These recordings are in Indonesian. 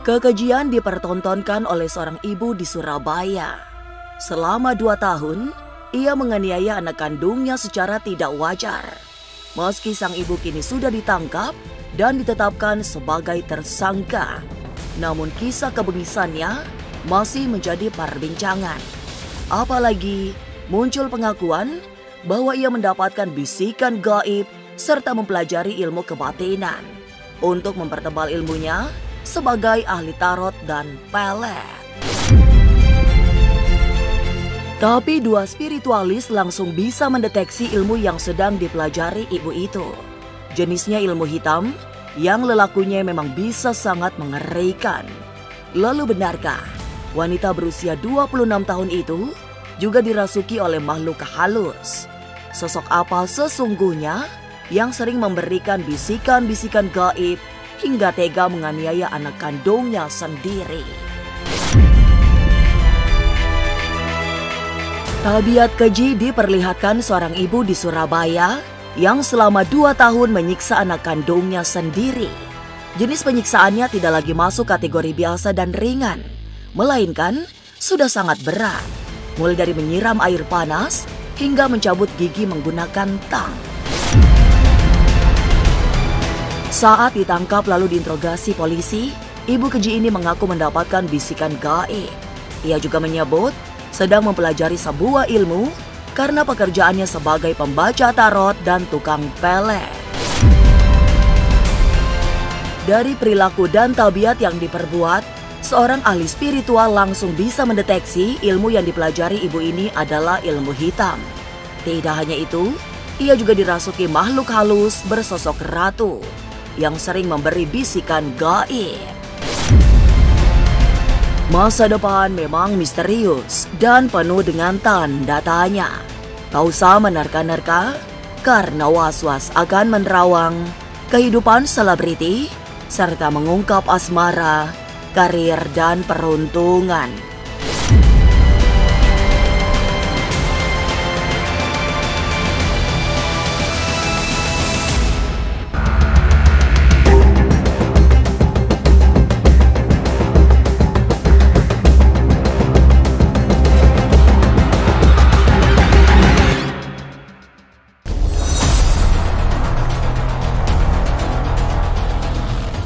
Kekejian dipertontonkan oleh seorang ibu di Surabaya. Selama 2 tahun, ia menganiaya anak kandungnya secara tidak wajar. Meski sang ibu kini sudah ditangkap dan ditetapkan sebagai tersangka, namun kisah kebengisannya masih menjadi perbincangan. Apalagi muncul pengakuan bahwa ia mendapatkan bisikan gaib serta mempelajari ilmu kebatinan untuk mempertebal ilmunya sebagai ahli tarot dan pelet. Tapi dua spiritualis langsung bisa mendeteksi ilmu yang sedang dipelajari ibu itu. Jenisnya ilmu hitam yang lelakunya memang bisa sangat mengerikan. Lalu benarkah wanita berusia 26 tahun itu juga dirasuki oleh makhluk halus? Sosok apa sesungguhnya yang sering memberikan bisikan-bisikan gaib hingga tega menganiaya anak kandungnya sendiri? Tabiat keji diperlihatkan seorang ibu di Surabaya yang selama 2 tahun menyiksa anak kandungnya sendiri. Jenis penyiksaannya tidak lagi masuk kategori biasa dan ringan, melainkan sudah sangat berat, mulai dari menyiram air panas hingga mencabut gigi menggunakan tang. Saat ditangkap lalu diinterogasi polisi, ibu keji ini mengaku mendapatkan bisikan gaib. Ia juga menyebut sedang mempelajari sebuah ilmu karena pekerjaannya sebagai pembaca tarot dan tukang pelet. Dari perilaku dan tabiat yang diperbuat, seorang ahli spiritual langsung bisa mendeteksi ilmu yang dipelajari ibu ini adalah ilmu hitam. Tidak hanya itu, ia juga dirasuki makhluk halus bersosok ratu yang sering memberi bisikan gaib. Masa depan memang misterius dan penuh dengan tanda tanya. Tak usah menerka-nerka karena was-was akan menerawang kehidupan selebriti serta mengungkap asmara, karir dan peruntungan.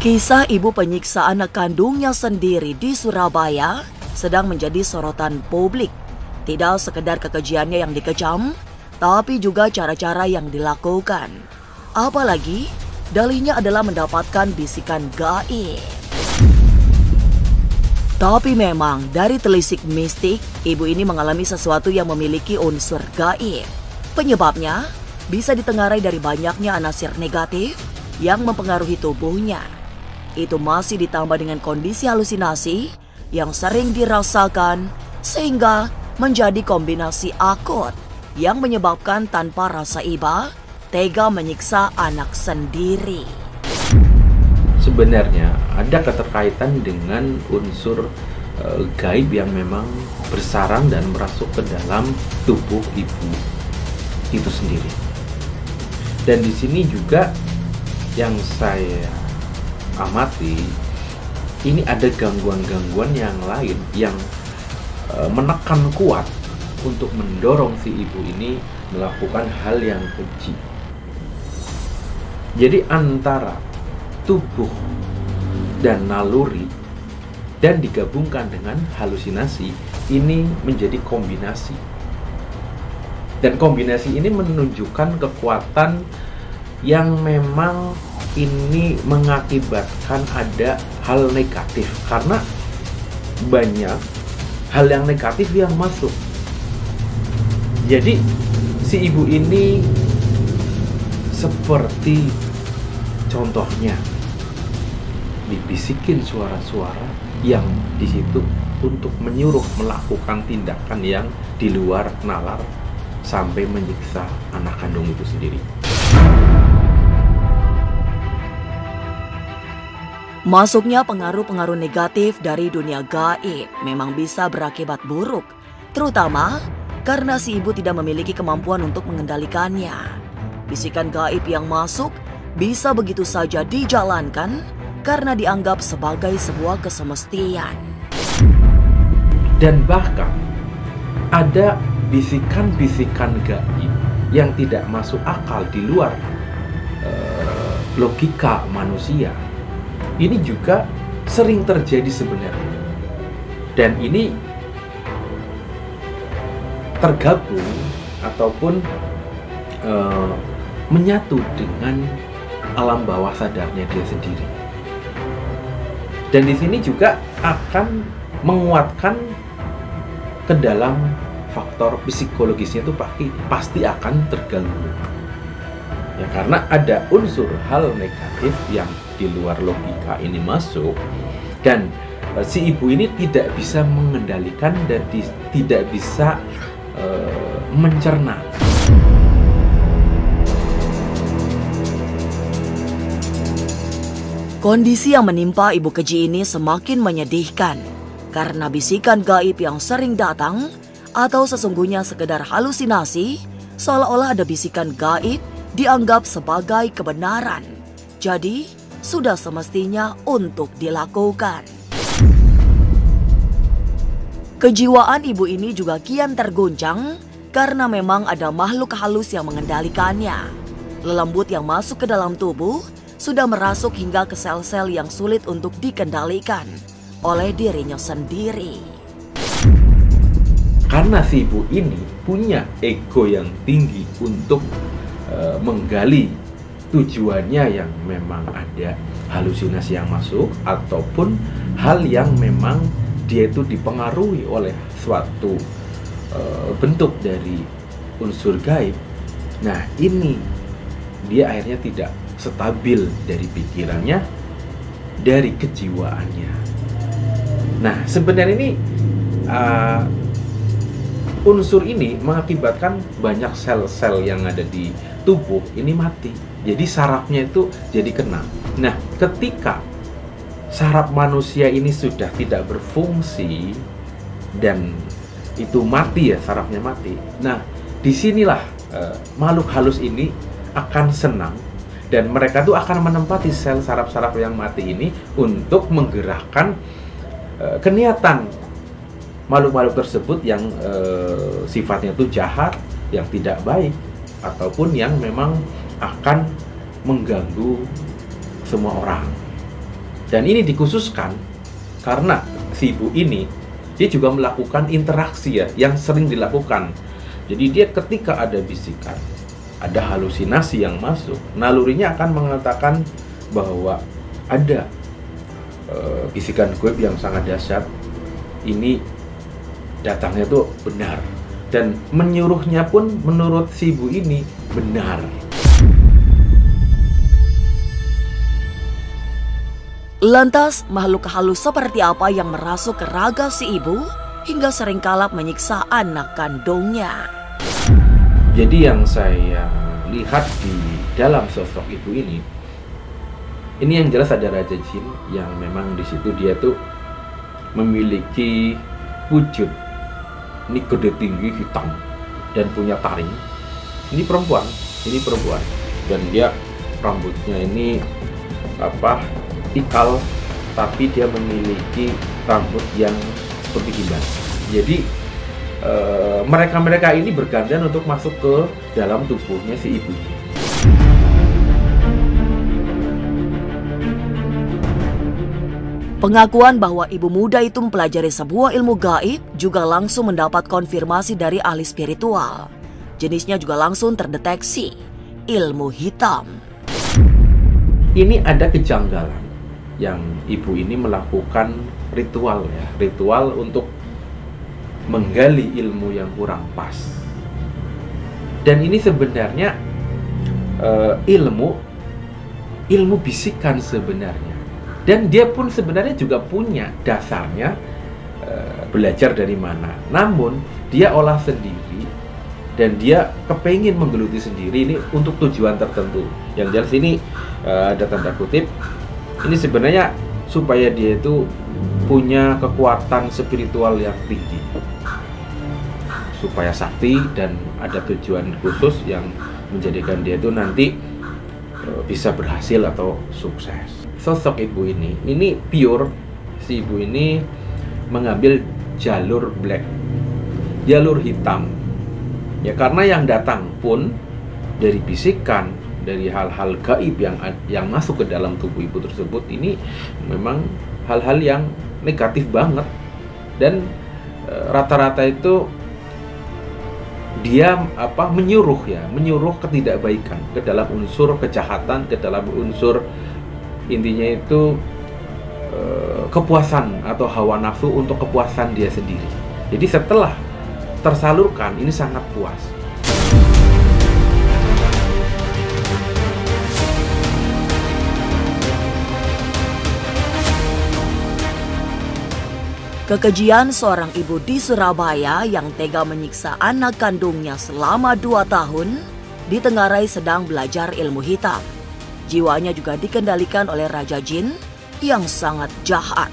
Kisah ibu penyiksa anak kandungnya sendiri di Surabaya sedang menjadi sorotan publik. Tidak sekedar kekejiannya yang dikecam, tapi juga cara-cara yang dilakukan. Apalagi, dalihnya adalah mendapatkan bisikan gaib. Tapi memang dari telisik mistik, ibu ini mengalami sesuatu yang memiliki unsur gaib. Penyebabnya bisa ditengarai dari banyaknya anasir negatif yang mempengaruhi tubuhnya. Itu masih ditambah dengan kondisi halusinasi yang sering dirasakan sehingga menjadi kombinasi akut yang menyebabkan tanpa rasa iba tega menyiksa anak sendiri. Sebenarnya ada keterkaitan dengan unsur gaib yang memang bersarang dan merasuk ke dalam tubuh ibu itu sendiri. Dan di sini juga yang saya amati, ini ada gangguan-gangguan yang lain yang menekan kuat untuk mendorong si ibu ini melakukan hal yang keji. Jadi antara tubuh dan naluri dan digabungkan dengan halusinasi, ini menjadi kombinasi. Dan kombinasi ini menunjukkan kekuatan yang memang ini mengakibatkan ada hal negatif, karena banyak hal yang negatif yang masuk. Jadi si ibu ini seperti contohnya dibisikin suara-suara yang di situ untuk menyuruh melakukan tindakan yang di luar nalar sampai menyiksa anak kandung itu sendiri. Masuknya pengaruh-pengaruh negatif dari dunia gaib memang bisa berakibat buruk, terutama karena si ibu tidak memiliki kemampuan untuk mengendalikannya. Bisikan gaib yang masuk bisa begitu saja dijalankan karena dianggap sebagai sebuah kesemestian. Dan bahkan ada bisikan-bisikan gaib yang tidak masuk akal di luar logika manusia. Ini juga sering terjadi sebenarnya. Dan ini tergabung ataupun menyatu dengan alam bawah sadarnya dia sendiri. Dan di sini juga akan menguatkan ke dalam faktor psikologisnya itu pasti akan terganggu. Ya, karena ada unsur hal negatif yang di luar logika ini masuk, dan si ibu ini tidak bisa mengendalikan dan tidak bisa mencerna. Kondisi yang menimpa ibu keji ini semakin menyedihkan karena bisikan gaib yang sering datang atau sesungguhnya sekedar halusinasi, seolah-olah ada bisikan gaib dianggap sebagai kebenaran. Jadi, sudah semestinya untuk dilakukan. Kejiwaan ibu ini juga kian terguncang karena memang ada makhluk halus yang mengendalikannya. Lelembut yang masuk ke dalam tubuh sudah merasuk hingga ke sel-sel yang sulit untuk dikendalikan oleh dirinya sendiri. Karena si ibu ini punya ego yang tinggi untuk menggali tujuannya yang memang ada halusinasi yang masuk ataupun hal yang memang dia itu dipengaruhi oleh suatu bentuk dari unsur gaib. Nah, ini dia akhirnya tidak stabil dari pikirannya, dari kejiwaannya. Nah, sebenarnya ini unsur ini mengakibatkan banyak sel-sel yang ada di tubuh ini mati. Jadi sarafnya itu jadi kena. Nah, ketika saraf manusia ini sudah tidak berfungsi dan itu mati ya, sarafnya mati. Nah, disinilah makhluk halus ini akan senang dan mereka tuh akan menempati sel saraf-saraf yang mati ini untuk menggerakkan keniatan makhluk-makhluk tersebut yang sifatnya itu jahat, yang tidak baik, ataupun yang memang akan mengganggu semua orang. Dan ini dikhususkan karena si ibu ini dia juga melakukan interaksi ya, yang sering dilakukan. Jadi dia ketika ada bisikan, ada halusinasi yang masuk, nalurinya akan mengatakan bahwa ada bisikan gaib yang sangat dahsyat. Ini datangnya tuh benar, dan menyuruhnya pun menurut si ibu ini benar. Lantas makhluk halus seperti apa yang merasuk ke raga si ibu hingga seringkali menyiksa anak kandungnya? Jadi yang saya lihat di dalam sosok ibu ini yang jelas ada raja jin yang memang di situ dia tuh memiliki wujud ini gede tinggi hitam dan punya taring. Ini perempuan, dan dia rambutnya ini ikal, tapi dia memiliki rambut yang seperti gimbal. Jadi mereka ini bergantian untuk masuk ke dalam tubuhnya si ibu. Pengakuan bahwa ibu muda itu mempelajari sebuah ilmu gaib juga langsung mendapat konfirmasi dari ahli spiritual. Jenisnya juga langsung terdeteksi, ilmu hitam. Ini ada kejanggalan yang ibu ini melakukan ritual ya, ritual untuk menggali ilmu yang kurang pas. Dan ini sebenarnya ilmu bisikan sebenarnya. Dan dia pun sebenarnya juga punya dasarnya belajar dari mana. Namun dia olah sendiri dan dia kepengin menggeluti sendiri ini untuk tujuan tertentu. Yang jelas ini ada tanda kutip. Ini sebenarnya supaya dia itu punya kekuatan spiritual yang tinggi, supaya sakti dan ada tujuan khusus yang menjadikan dia itu nanti bisa berhasil atau sukses. sosok ibu ini pure, si ibu ini mengambil jalur black, jalur hitam. Ya karena yang datang pun dari bisikan, dari hal-hal gaib yang masuk ke dalam tubuh ibu tersebut, ini memang hal-hal yang negatif banget. Dan rata-rata itu dia menyuruh ketidakbaikan, ke dalam unsur kejahatan, ke dalam unsur intinya itu kepuasan atau hawa nafsu untuk kepuasan dia sendiri. Jadi setelah tersalurkan, ini sangat puas. Kekejian seorang ibu di Surabaya yang tega menyiksa anak kandungnya selama 2 tahun ditengarai sedang belajar ilmu hitam. Jiwanya juga dikendalikan oleh Raja Jin yang sangat jahat.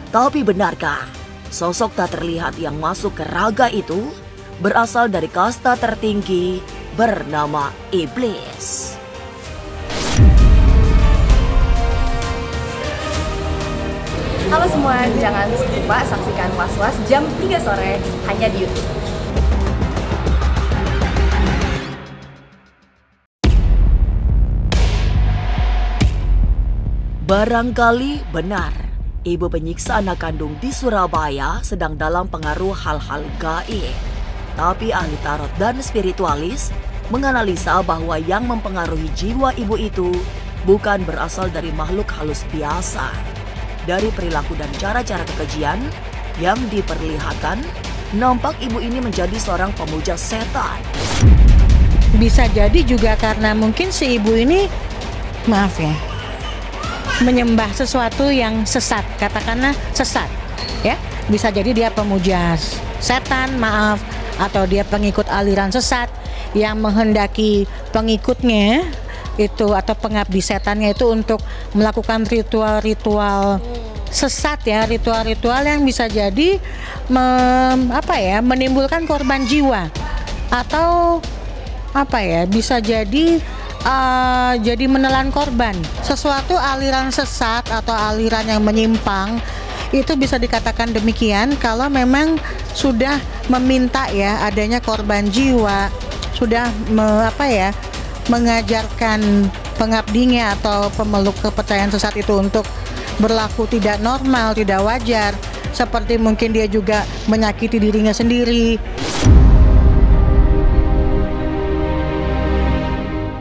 Tapi benarkah sosok tak terlihat yang masuk ke raga itu berasal dari kasta tertinggi bernama Iblis? Halo semua, jangan lupa saksikan Was-Was jam 3 sore hanya di YouTube. Barangkali benar, ibu penyiksa anak kandung di Surabaya sedang dalam pengaruh hal-hal gaib. Tapi ahli tarot dan spiritualis menganalisa bahwa yang mempengaruhi jiwa ibu itu bukan berasal dari makhluk halus biasa. Dari perilaku dan cara-cara kekejian yang diperlihatkan, nampak ibu ini menjadi seorang pemuja setan. Bisa jadi juga karena mungkin si ibu ini, maaf ya, menyembah sesuatu yang sesat, katakanlah sesat, ya. Bisa jadi dia pemuja setan, maaf, atau dia pengikut aliran sesat yang menghendaki pengikutnya itu atau pengabdi setannya itu untuk melakukan ritual-ritual sesat, ya, ritual-ritual yang bisa jadi menimbulkan korban jiwa atau bisa jadi jadi menelan korban. Sesuatu aliran sesat atau aliran yang menyimpang itu bisa dikatakan demikian kalau memang sudah meminta, ya, adanya korban jiwa, sudah mengajarkan pengabdinya atau pemeluk kepercayaan sesat itu untuk berlaku tidak normal, tidak wajar, seperti mungkin dia juga menyakiti dirinya sendiri.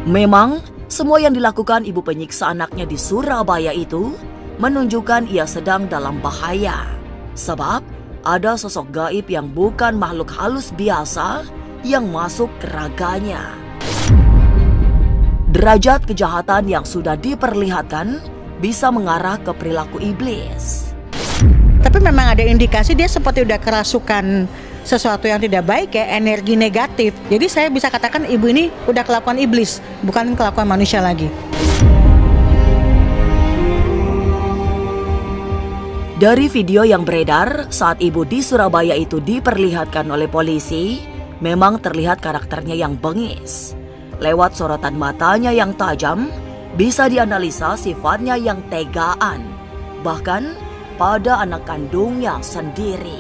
Memang, semua yang dilakukan ibu penyiksa anaknya di Surabaya itu menunjukkan ia sedang dalam bahaya. Sebab ada sosok gaib yang bukan makhluk halus biasa yang masuk ke raganya. Derajat kejahatan yang sudah diperlihatkan bisa mengarah ke perilaku iblis. Tapi memang ada indikasi dia seperti udah kerasukan sesuatu yang tidak baik, ya, energi negatif. Jadi saya bisa katakan ibu ini udah kelakuan iblis, bukan kelakuan manusia lagi. Dari video yang beredar saat ibu di Surabaya itu diperlihatkan oleh polisi, memang terlihat karakternya yang bengis. Lewat sorotan matanya yang tajam, bisa dianalisa sifatnya yang tegaan, bahkan pada anak kandungnya sendiri.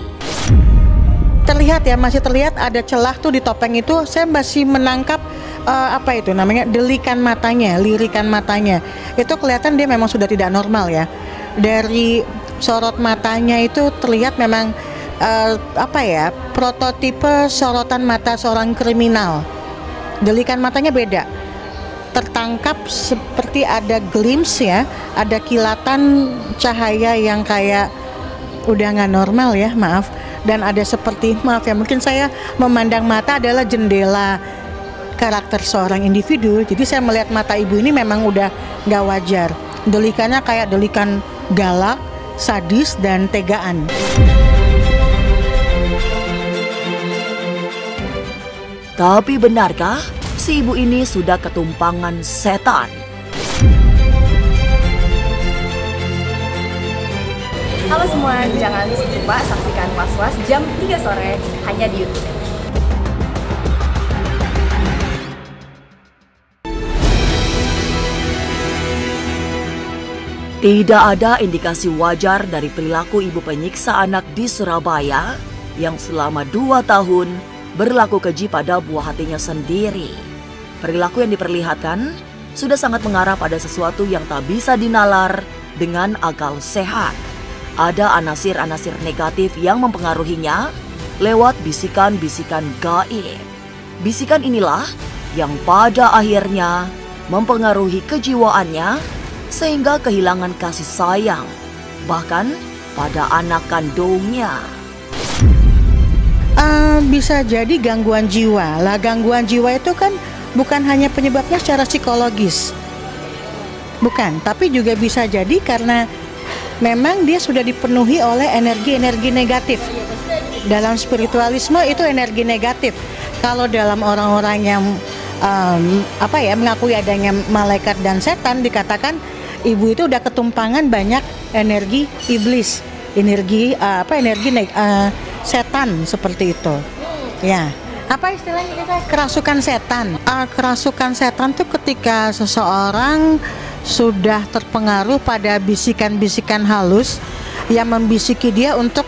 Terlihat, ya, masih terlihat ada celah tuh di topeng itu. Saya masih menangkap delikan matanya, lirikan matanya. Itu kelihatan dia memang sudah tidak normal, ya. Dari sorot matanya itu terlihat memang prototipe sorotan mata seorang kriminal. Delikan matanya beda, tertangkap seperti ada glimpse, ya, ada kilatan cahaya yang kayak udah nggak normal, ya, maaf. Dan ada seperti, maaf ya, mungkin saya memandang mata adalah jendela karakter seorang individu. Jadi saya melihat mata ibu ini memang udah nggak wajar. Delikannya kayak delikan galak, sadis, dan tegaan. Tapi benarkah si ibu ini sudah ketumpangan setan? Halo semua, jangan lupa saksikan Was-Was jam 3 sore hanya di YouTube. Tidak ada indikasi wajar dari perilaku ibu penyiksa anak di Surabaya yang selama 2 tahun berlaku keji pada buah hatinya sendiri. Perilaku yang diperlihatkan sudah sangat mengarah pada sesuatu yang tak bisa dinalar dengan akal sehat. Ada anasir-anasir negatif yang mempengaruhinya lewat bisikan-bisikan gaib. Bisikan inilah yang pada akhirnya mempengaruhi kejiwaannya sehingga kehilangan kasih sayang, bahkan pada anak kandungnya. Bisa jadi gangguan jiwa. Lah gangguan jiwa itu kan bukan hanya penyebabnya secara psikologis. Bukan, tapi juga bisa jadi karena memang dia sudah dipenuhi oleh energi-energi negatif. Dalam spiritualisme itu energi negatif. Kalau dalam orang-orang yang mengakui adanya malaikat dan setan, dikatakan ibu itu udah ketumpangan banyak energi iblis, energi setan seperti itu. Ya, apa istilahnya kita? Kerasukan setan. Kerasukan setan itu ketika seseorang sudah terpengaruh pada bisikan-bisikan halus yang membisiki dia untuk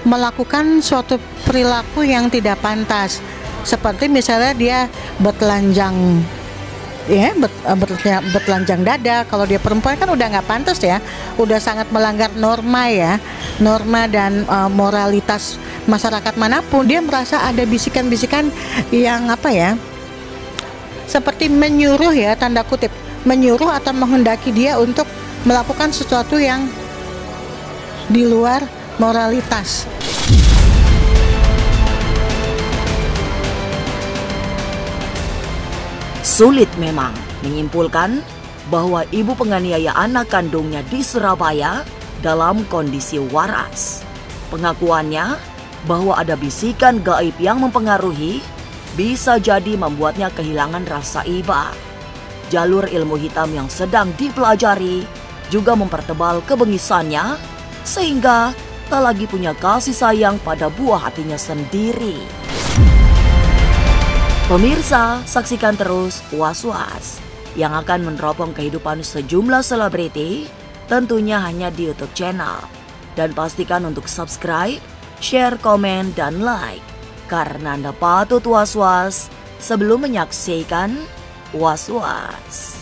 melakukan suatu perilaku yang tidak pantas. Seperti misalnya dia bertelanjang, bertelanjang dada. Kalau dia perempuan kan udah nggak pantas ya, udah sangat melanggar norma ya, norma dan moralitas masyarakat manapun. Dia merasa ada bisikan-bisikan yang seperti menyuruh ya, tanda kutip, menyuruh atau menghendaki dia untuk melakukan sesuatu yang di luar moralitas. Sulit memang menyimpulkan bahwa ibu penganiaya anak kandungnya di Surabaya dalam kondisi waras. Pengakuannya bahwa ada bisikan gaib yang mempengaruhi bisa jadi membuatnya kehilangan rasa iba. Jalur ilmu hitam yang sedang dipelajari juga mempertebal kebengisannya sehingga tak lagi punya kasih sayang pada buah hatinya sendiri. Pemirsa, saksikan terus Was-Was yang akan meneropong kehidupan sejumlah selebriti, tentunya hanya di YouTube channel. Dan pastikan untuk subscribe, share, komen, dan like, karena Anda patut Was-Was sebelum menyaksikan Was-Was.